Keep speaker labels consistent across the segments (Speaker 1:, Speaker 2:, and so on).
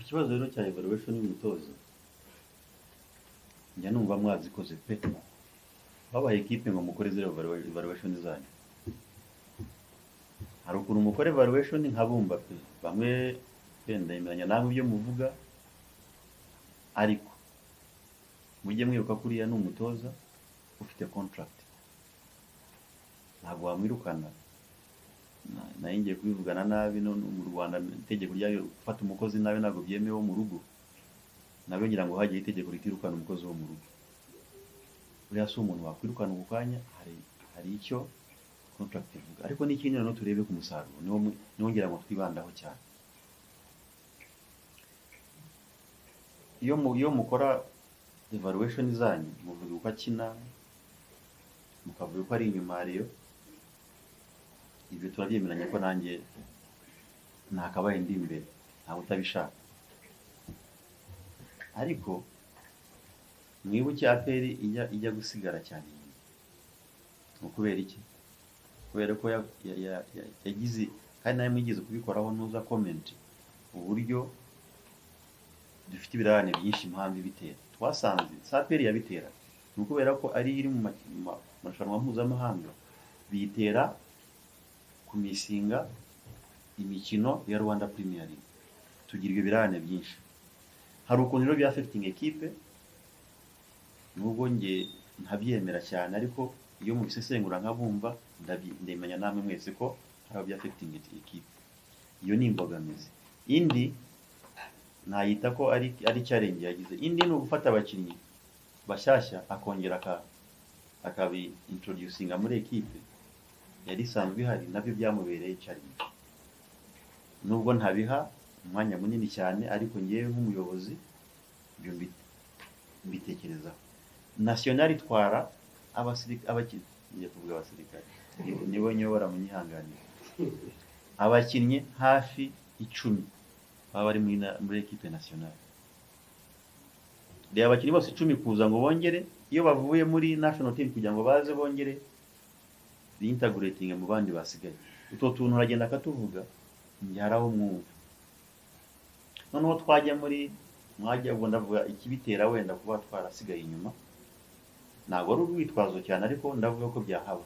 Speaker 1: kibazo rero cya evaluation y'umutoza njya numva mwazikoze pe babaye equipe ngo mukore zero evaluation zanyu hari ukuntu mukore evaluation nkabumva pe bamwe benda imenya namwe ibyo muvuga ariko mujye mwiruka kuriya ni umutoza ufite contract ntabwo wamwirukana nayo ngiye kubivugana nabi no mu Rwanda itegeko ryayo gufata umukozi nabi ntabwo byemewe mu rugo nabyo ngira ngo hagiye itegeko ritirukana umukozi wo mu rugo uriya si umuntu wakwirukana ubukanya hari icyo contract ivuga ariko n'ikindi no turebe ku musaruro niho ngira ngo twibandaho cyane iyo mukora evaluation zanyu muvuga uko akina mukavuga uko ari inyuma hariyo ibyo turabyemeranya ko nanjye ntakabaye ndi imbere ntawe utabishaka ariko mwibuke APR ijya gusigara cyane kubera iki kubera ko yagize kandi nawe mwigize kubikoraho ntuza comment uburyo dufite ibirane byinshi impamvu bitera twasanze APR yabitera ni ukubera ko ari iri mu marushanwa mpuzamahanga biyitera kumisinga imikino ya Rwanda Premier League tugira ibyo birane byinshi hari ukuntu rero bya affecting equipe nubwo nge ntabyemera cyane ariko iyo mu bisesengura nkabumva ndemenya namwe mwese ko hari bya affecting equipe iyo ni imbogamizi indi nayita ko ari challenge yagize indi no gufata abakinnyi bashyashya akongera akabi introducinga muri equipe yari isanzwe hari nabyo byamubereye challenge nubwo ntabiha umwanya munini cyane ariko ngewe nk'umuyobozi byo mbitekerezaho national itwara abakinnyi kuvuga abasirikare nibo nyobora munyihanganira abakinnyi hafi 10 baba bari muri equipe nationale reba abakinnyi bose 10 kuza ngo bongere iyo bavuye muri national team kugira ngo baze bongere integrating mu bandi basigaye utwo tuntu uragenda akatuvuga njyaraho mwumva noneho twajya muri mwajya ubwo ndavuga ikibitera wenda kuba twarasigaye inyuma ntabwo ari urwitwazo cyane ariko ndavuga ko byahaba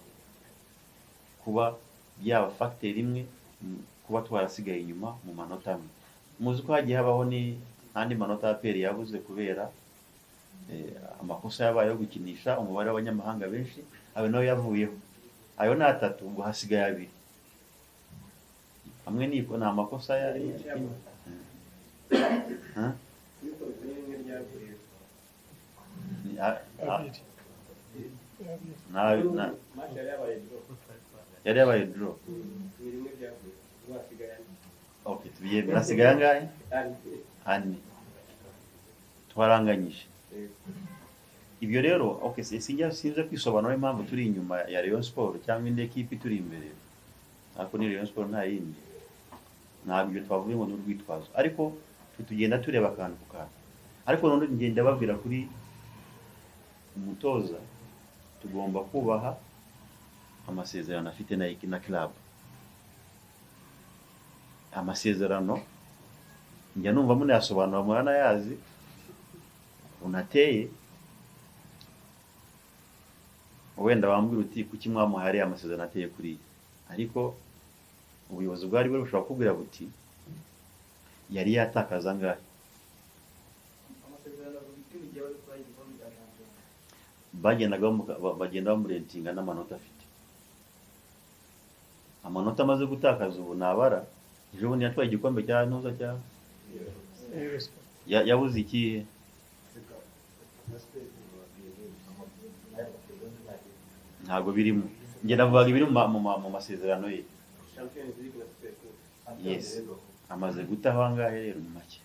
Speaker 1: kuba byaba factor imwe kuba twarasigaye inyuma mu manota amwe muzi ko hagiye habaho ni andi manota APR yabuze kubera amakosa yabaye yo gukinisha umubare w'abanyamahanga benshi abe nayo yavuyeho ayo ni 3 ngo hasigaye 2 hamwe niko na amakosa yari yari yabaye draw okay tubiye birasigaye ngahe hani twaranganyije ibyo rero okay sinze kwisobanura impamvu turi inyuma ya Rayon Sport cyangwa indi equipe turi imbere ariko ni Rayon Sport nta yindi ntabwo twavuye ngo n'urwitwazo ariko tugenda tureba akantu ku kantu ariko none ngenda babwira kuri umutoza tugomba kubaha amasezerano afite na club amasezerano njya numva mune yasobanura murana yazi unateye wenda bambwira uti kuki mwamuhari amasezerano ateye kuri ariko ubuyobozi bwari buri bushobora kubwira buti yari yatakaza ngahe bagenda bamurentinga n'amanota afite amanota amaze gutakaza ubu nabara ejo bundi yatwaye igikombe cya ntuza cya yabuze ikihe ntabwo birimo njye navuga ibiri mu masezerano ye yes amaze gutaha angahe rero ni make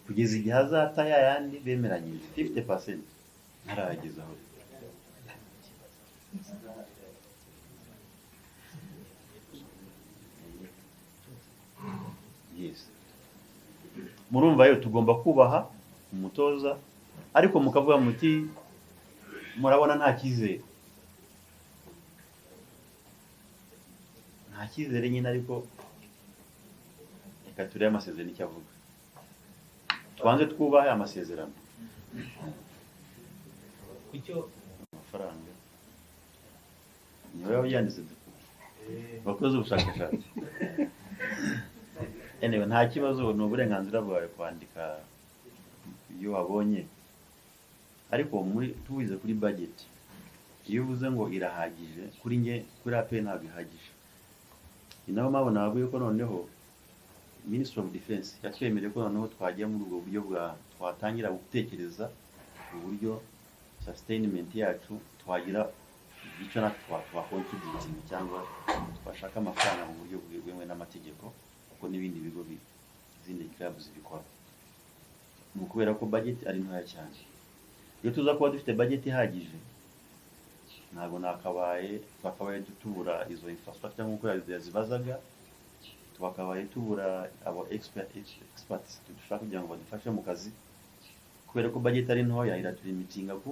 Speaker 1: kugeza igihe azata yandi bemeranyije 50% ntaragezaho yes murumva yo tugomba kubaha umutoza ariko mukavuga muti murabona nta cyizere nyine ariko reka turebe amasezerano icyo avuga twanze twubahe amasezerano
Speaker 2: kucyo
Speaker 1: amafaranga niwe yanditse bakoze ubushakashatsi anyway nta kibazo ni uburenganzira bwawe kwandika iyo wabonye ariko muri tubize kuri budget iyo uvuze ngo irahagije kuri nge kuri AP ntabwo ihagije inaho mabona bavuye ko noneho Ministry of Defense yatwemereye ko noneho twagiye muri ubwo buryo bwa twatangira gutekereza uburyo sustainment yacu twagira icyo natwe contributing cyangwa twashaka amafaranga mu buryo bwemewe n'amategeko kuko n'ibindi bigo izindi clubs bikora ni ukubera ko budget ari ntoya cyane iyo tuza kuba dufite budget ihagije ntabwo twakabaye tubura izo infrastructure nk'uko yazibazaga twakabaye tubura abo experts dushaka kugira ngo badufashe mu kazi kubera ko budget ari ntoya iratulimitinga ku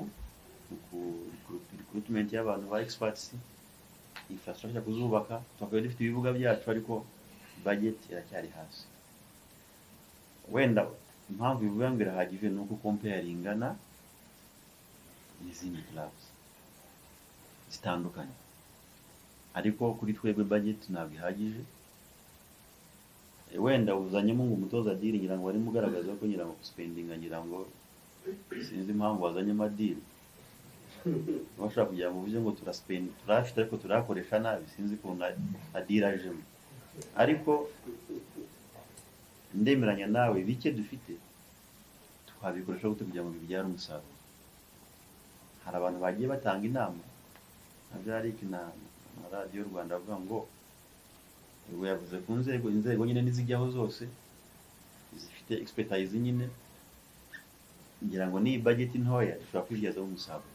Speaker 1: recruitment y'abantu ba experts infrastructure kuzubaka twakabaye dufite ibibuga byacu ariko budget iracyari hasi wenda impamvu bivuga ngo irahagije ni uko comparingana n'izindi clubs zitandukanye ariko kuri twebwe budget ntabwo ihagije wenda uzanyemo ngo umutoza deal ngira ngo ari mugaragaza ko ngira ngo spending ngira ngo sinzi impamvu wazanye amadili bashaka kugira ngo uvuze ngo turafite ariko turakoresha nabi sinzi ko na deal ajemo ariko ndemeranya nawe bike dufite twabikoresha gute kugira ngo bibyare umusaruro hari abantu bagiye batanga inama nabyo ari na radio Rwanda avuga ngo ubu yavuze ku inzego nyine nizijyaho zose zifite expertise nyine ngira ngo ni budget ntoya dushobora kwigeza umusaruro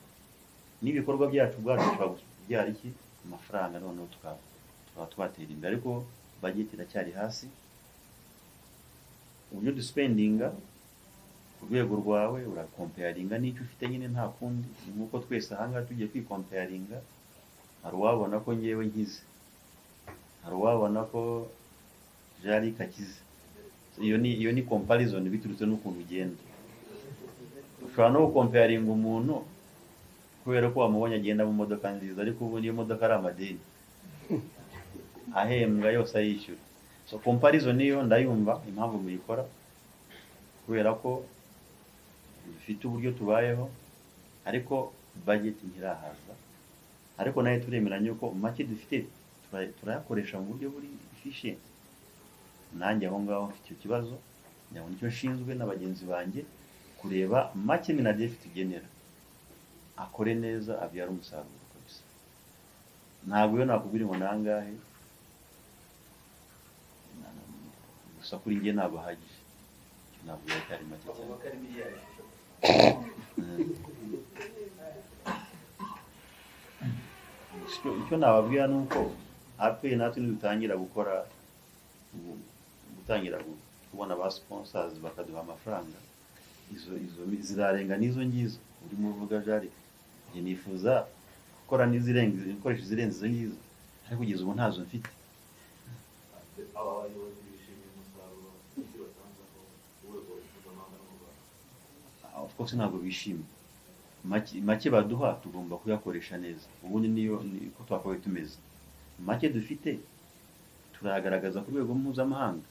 Speaker 1: n'ibikorwa byacu bwacu dushobora kubyara iki amafaranga noneho tukaba twatera imbere ariko budget iracyari hasi uburyo duspendinga ku rwego rwawe urakomparinga n'icyo ufite nyine nta kundi nk'uko twese ahangaha tugiye kwikomparinga hari uwabona ko ngewe nkize hari uwabona ko jari kakize iyo ni comparison biturutse n'ukuntu ugenda ushobora no gukomparinga umuntu kubera ko wamubonye agenda mu modoka nziza ariko ubu niyo modoka ari amadeni ahembwa yose ayishyura so comparison niyo ndayumva impamvu muyikora kubera ko dufite uburyo tubayeho ariko budget ntirahaza ariko nayo turemeranye ko make dufite turayakoresha mu buryo buri efficient nanjye aho ngaho mfite icyo kibazo nyabona icyo nshinzwe n'abagenzi banjye kureba make mina defite tugenera akore neza abyara umusaruro kabisa ntabwo yo nakubwira ngo nangahe gusa kuri njye ntabwo hagije ntabwo yari make cyane icyo nababwira ni uko hape natwe nidutangira gutangira kubona ba sponsors bakaduha amafaranga izo zirarenga n'izo ngizo urimo uvuga jari njye nifuza gukora gukoresha izirenze izo ngizo ariko kugeza ubu ntazo mfite of course ntabwo bishimye make baduha tugomba kuyakoresha neza ubundi niko twakabaye tumeze make dufite turagaragaza ku rwego mpuzamahanga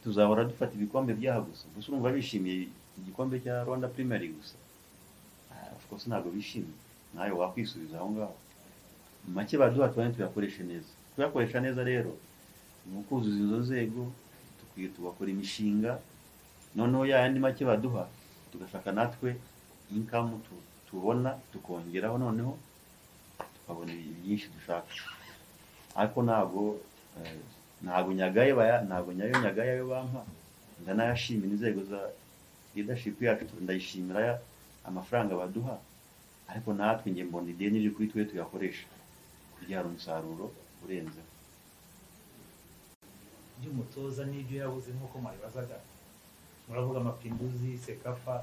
Speaker 1: tuzahora dufata ibikombe byaha gusa gusa urumva bishimiye igikombe cya Rwanda Premier League gusa of course ntabwo bishimye nawe wakwisubiza aho ngaho make baduha tuyakoreshe neza kuyakoresha neza rero ni ukuzuza izo nzego tukwiye tugakora imishinga noneho yandi make baduha tugashaka natwe income tubona tukongeraho noneho tukabona byinshi dushaka ariko ntabwo nyagaye ayo bampa ndanayashimira inzego za leadership yacu ndayishimira amafaranga baduha ariko natwe nge mbona ideni riri kuri twe tuyakoresha kubyara umusaruro urenzeho
Speaker 2: by'umutoza n'ibyo yabuze nk'uko mwabibazaga muravuga Mapinduzi Sekafa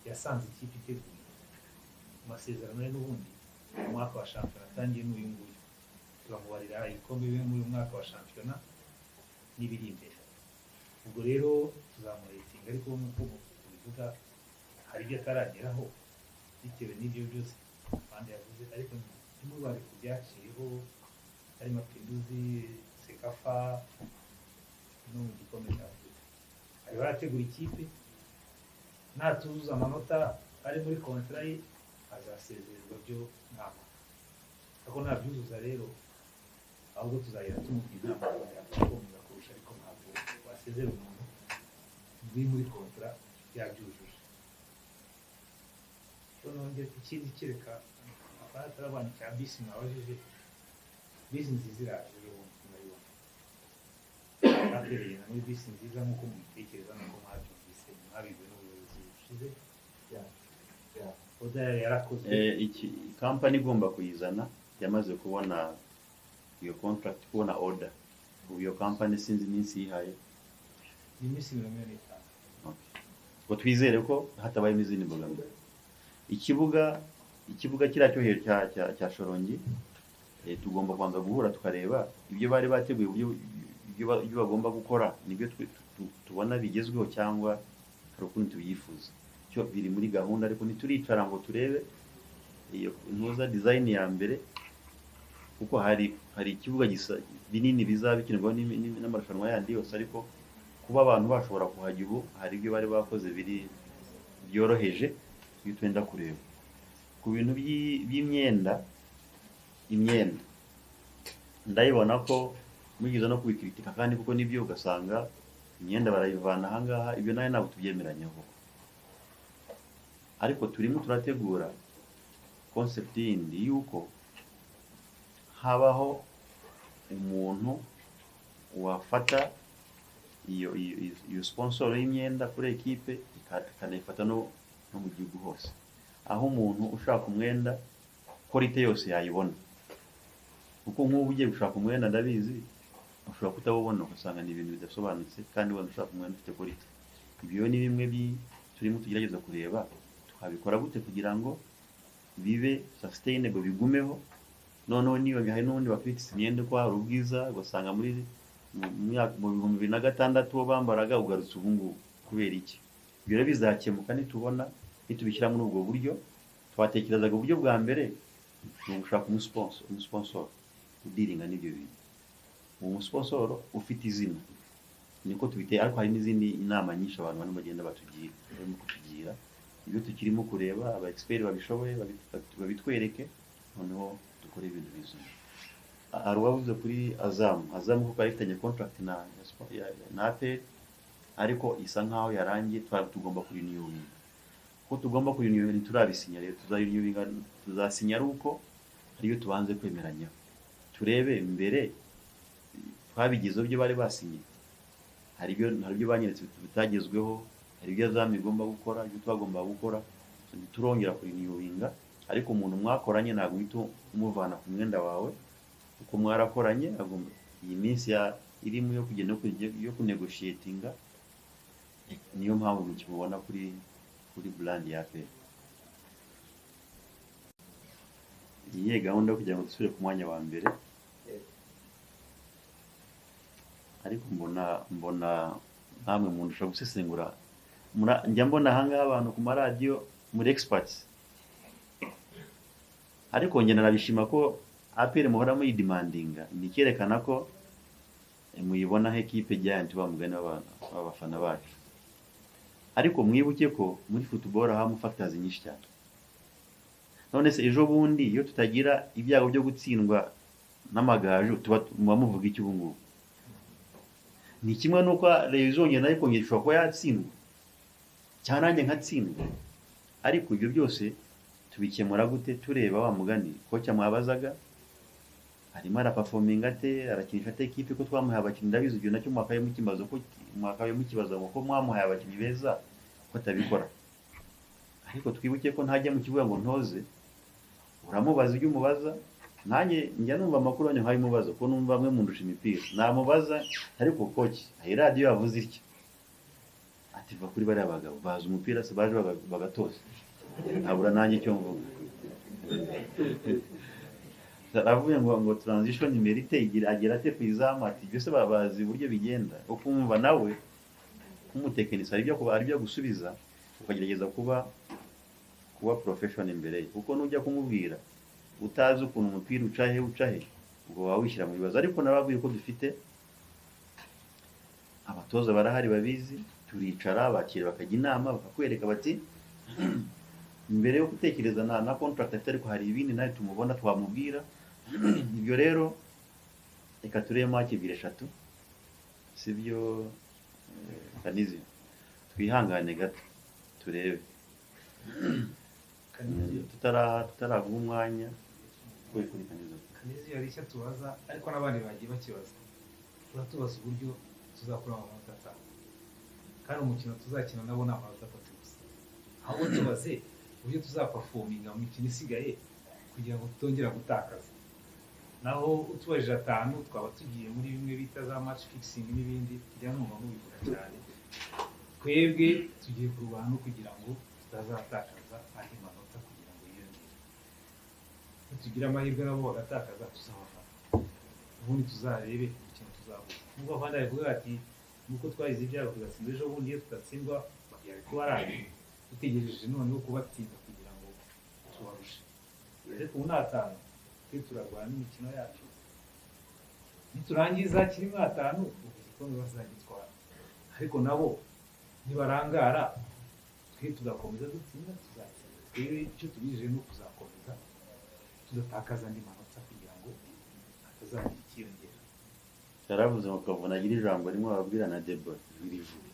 Speaker 2: yasanze ikipe iteguye amasezerano ye n'ubundi umwaka wa shampiyona atangiye n'uyu nguyu turamubarira ibikombe bimwe muri uyu mwaka wa shampiyona n'ibiri imbere ubwo rero tuzamuretinga ariko nk'uko bivuga hari ibyo atarageraho bitewe n'ibyo byose abandi yavuze, ariko ntimubare ku byaciyeho hari mapinduzi sekafa no mu gikombe cya afurika, ariho arategura ikipe natuzuza amanota ari muri kontara ye azasezererwa byo ntabwo, ariko nabyuzuza rero ahubwo tuzagera tumubwira inama yakomeza kurusha, ariko ntabwo wasezera umuntu uri muri kontara yabyujuje. Nongeye ikindi kereka aparatara abantu cya bisi mwabajije, bisi nziza iraje rero murayibona atereye muri bisi nziza nk'uko mubitekereza nuko mwabyumvise mwabibwe n'ubuyobozi bushize oda yarakoze
Speaker 1: iki kampani igomba kuyizana yamaze kubona iyo contract, kubona order. Ubu iyo kampani sinzi iminsi yihaye
Speaker 2: ni iminsi 45.
Speaker 1: ngo twizere ko hatabayemo izindi mbogamizi. Ikibuga kiriya cyo hejuru cya Shorongi, tugomba kwanza guhura tukareba ibyo bari bateguye, ibyo bagomba gukora nibyo tubona bigezweho cyangwa hari ukundi tubyifuza. Cyo biri muri gahunda, ariko ntituricara ngo turebe iyo ntuza design ya mbere, kuko hari ikibuga binini bizaba bikinirwaho n'amarushanwa yandi yose, ariko kuba abantu bashobora kuhajya ubu hari ibyo bari bakoze byoroheje iyo twenda kureba. Ku bintu by'imyenda ndayibona ko mugize no kubikritika, kandi kuko nibyo ugasanga imyenda barayivana ahangaha, ibyo nayo ntabwo tubyemeranyaho, ariko turimo turategura concept yindi yuko habaho umuntu wafata iyo sponsor y'imyenda kuri ekipe ikanayifata no mu gihugu hose, aho umuntu ushaka umwenda quality yose yayibona. Kuko nk'ubu ugiye gushaka umwenda ndabizi ushobora kutabona ugasanga ni ibintu bidasobanutse, kandi wenda ushaka umwenda ufite quality. Ibyo ni bimwe turimo tugerageza kureba twabikora gute kugira ngo bibe sustainable, bigumeho. Noneho niba hari n'undi wakritise imyenda ko hari ubwiza ugasanga mu 2006 bambaraga ugarutse ubu ngubu kubera iki. Ibyo rero bizakemuka nitubona nitubishyira muri ubwo buryo. Twatekerezaga uburyo bwa mbere ni ugushaka umusponsor udiringa n'ibyo bintu, umusponsor ufite izina, niko tubiteye. Ariko hari n'izindi inama nyinshi abantu barimo bagenda kutugira, ibyo tukirimo kureba aba expert babishoboye babitwereke, noneho dukora ibintu bizima. Hari uwavuze kuri Azam kuko arifitanye contract na APR, ariko isa nkaho yarangiye, tugomba kurinewinga. Ko tugomba kurinewinga turabisinya, rero tuzasinya ari uko ariyo tubanze kwemeranya, turebe mbere twabigizeho byo bari basinye, hari ibyo banyeretse bitagezweho, hari ibyo Azam igomba gukora, ibyo twagomba gukora, turongera kurinewinga. Ariko umuntu mwakoranye ntabwo uhita umuvana ku mwenda wawe, uko mwarakoranye agomba iyi minsi irimo yo kugenda yo kunegotiatinga. Niyo mpamvu mukibona kuri brand ya APR. Iyi gahunda yo kugira ngo dusubire ku mwanya wa mbere, ariko mbona namwe muntu ushobora gusesengura. Njya mbona ahangaha abantu ku maradiyo muri experts, ariko njye narabishima ko APR muhora muyidemandinga, nikerekana ko muyibona nk'ekipe giant bamugana abafana bacu. Ariko mwibuke ko muri football habamo factors nyinshi cyane. None se ejo bundi iyo tutagira ibyago byo gutsindwa n'amagaju tuba muvuga iki ubu ngubu? Ni kimwe nuko rezo ngena ariko ngishobora ko yatsindwa cyane, nanjye nkatsindwa. Ariko ibyo byose tubikemura gute? Tureba wa mugani kocha mwabazaga arimo araperforminga ate, arakinisha ate ekipe, ko twamuhaye abakinnyi. Ndabizi ibyo nacyo mwakaye mukibazo ko mwamuhaye abakinnyi beza ko atabikora. Ariko twibuke ko ntajya mu kibuga ngo ntoze, uramubaza ibyo umubaza. Nanjye njya numva amakuru yanyu nkabimubaza ko numva amwe mundusha imipira, namubaza ariko coach ayi radio yavuze iki, ati va kuri bari abagabo bazi umupira se baje bagatoza, ntabura nanjye cyo mvuga. Aravuye ngo transition imerite agera ate kwizamu, ati byose babazi uburyo bigenda. Ukumva nawe nk'umutekinisi hari ibyo gusubiza ukagerageza kuba professional imbere ye, kuko nujya kumubwira utazi ukuntu umupira uca he ubwo waba wishyira mu bibazo. Ariko nababwiye ko dufite abatoza barahari babizi, turicara bakira bakajya inama bakakwereka bati mbere yo gutekereza na contract afite ariko hari ibindi nawe tumubona twamubwira. Ibyo rero reka turebe match 2-3 sibyo Kanizi, twihangane gato turebe tutaravuga umwanya kuri Kanizi.
Speaker 2: Kanizi yari icyo tubaza ariko n'abandi bagiye bakibaza, turatubaza uburyo tuzakora amanota atanu kandi umukino tuzakina nabo ni amanota 3 gusa, ahubwo tubaze uburyo tuzaperforminga mu mikino isigaye kugira ngo tutongera gutakaza. Naho utubajije 5 twaba tugiye muri bimwe bita za match fixing n'ibindi kugira ngo mubivuga cyane. Twebwe tugiye kurwana kugira ngo tutazatakaza andi manota kugira ngo yiyongere. Tugira amahirwe nabo bagatakaza tuzabafata, ubundi tuzarebe imikino tuzabona. Nubwo abandi bavuga ati nuko twagize ibyago tugatsinda ejo bundi iyo tudatsinda byari kuba ari dutegereje noneho kubatsinda kugira ngo tubarushe. Ariko ubu natanu twe turarwana imikino yacu, niturangiza kiri 5 igikombe bazagitwara. Ariko nabo nibarangara twe tugakomeza dutsinda tuzatsinda. Twebwe icyo tubije no kuzakomeza tudatakaza andi manota kugira ngo atazagira ikiyongera.
Speaker 1: Yaravuze ngo kavuna agira ijambo rimwe ababwira na Debora birivuga